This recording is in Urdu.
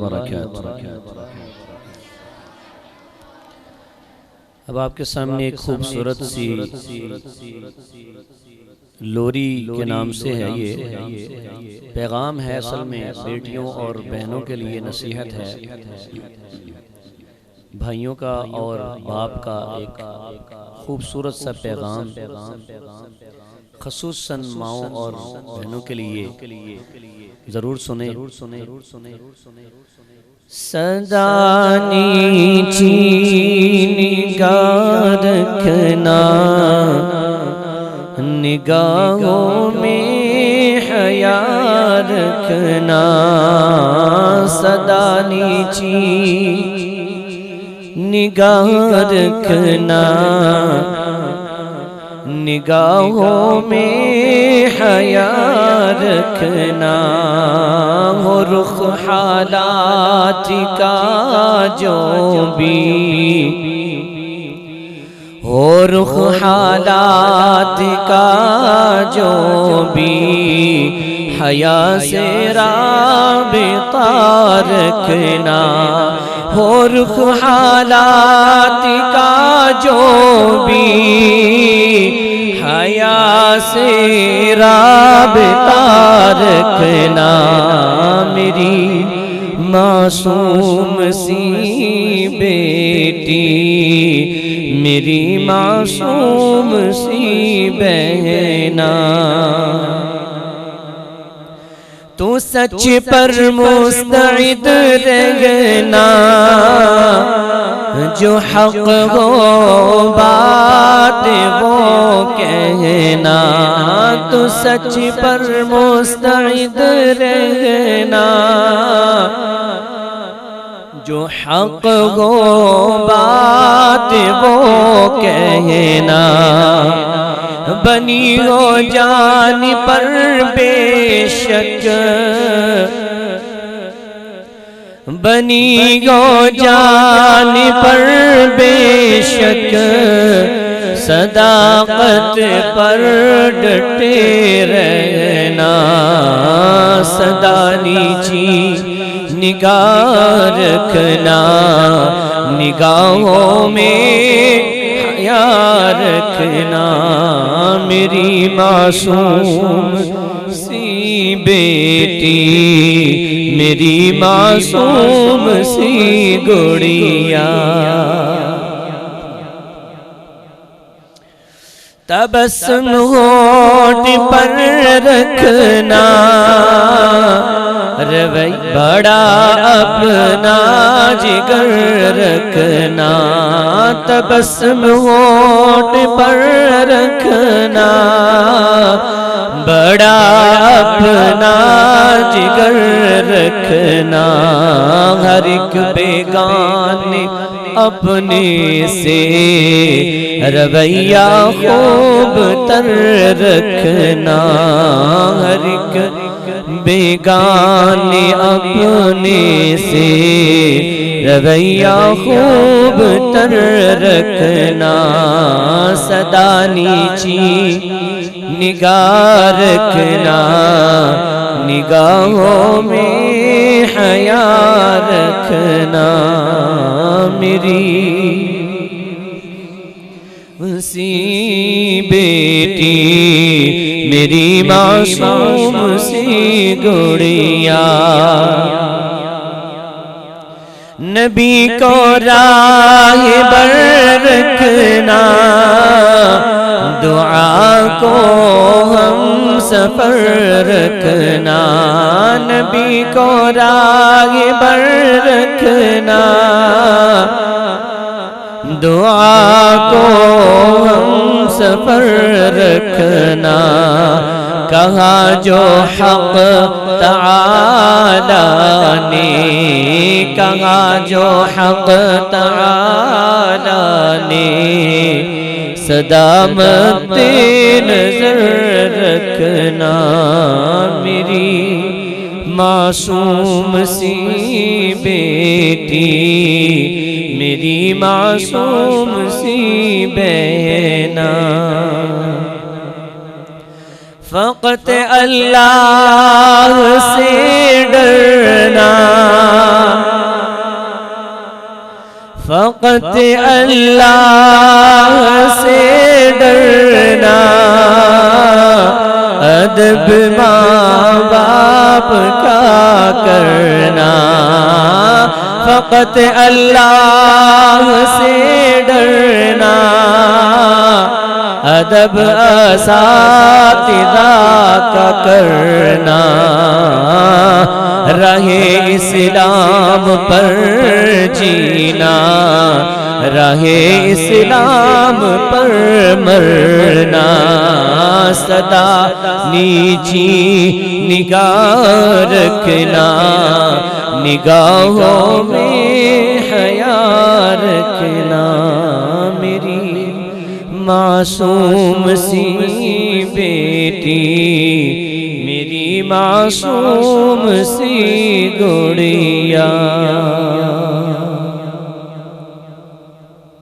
وبرکاتہ۔ اب آپ کے سامنے ایک خوبصورت سی لوری کے نام سے ہے، یہ پیغام ہے، اصل میں بیٹیوں اور بہنوں کے لیے نصیحت ہے، بھائیوں کا اور باپ کا ایک خوبصورت سا پیغام، خصوصاً ماؤں اور بہنوں کے لیے ضرور سنیں۔ صدا نیچی نگاہ رکھنا، نگاہوں میں حیا رکھنا، صدا نیچی نگاہ رکھنا، نگاہوں میں حیا رکھنا، ہو رخ حالات کا جو بھی، ہو رخ حالات کا جو بھی، حیا سے رابطہ رکھنا، ہو رخ حالات کا جو بھی، حیا سے رابطہ رکھنا، میری معصوم سی بیٹی، میری معصوم سی بہنا، تو سچ پر مستعد رہنا، جو حق ہو بات وہ کہنا، تو سچ پر مستعد رہنا، جو حق ہو بات وہ کہنا، بنی ہو جان پر بے شک، بنی ہو جان پر بے شک، صداقت پر ڈٹے رہنا، صدا نیچی نگاہ رکھنا، نگاہوں میں حیا رکھنا، میری معصوم سی بیٹی، میری معصوم سی گڑیا، تبسم ہونٹ پر رکھنا، روی بڑا اپنا جگر رکھنا، تبسم ہونٹ پر رکھنا، بڑا اپنا جگر رکھنا، ہر ایک بیگانے اپنے سے رویہ خوب تر رکھنا، ہر ایک بیگانے اپنے سے رویہ خوب تر رکھنا، صدا نیچی نگاہ رکھنا، نگاہوں میں حیا رکھنا، میری سی بیٹی، میری معصوم سی گڑیا، نبی کو راہ بر رکھنا، دعا کو ہم سفر رکھنا، نبی کو راہ بر رکھنا، دعا کو ہم سفر رکھنا، کہا جو حق تعالی نے، کہا جو حق تعالی نے، صدامت نظر رکھنا، میری معصوم سی بیٹی، میری معصوم سی بہنا، فقط اللہ سے ڈرنا، فقط اللہ سے ڈرنا، ادب ماں باپ کا کرنا، فقط اللہ سے ڈرنا، ادب اساتذہ کا کرنا، رہے اسلام پر جینا، رہے اسلام پر مرنا، سدا نیچی نگاہ رکھنا، نگاہوں میں حیا رکھنا، میری معصوم سی بیٹی، میری معصوم سی گڑیا۔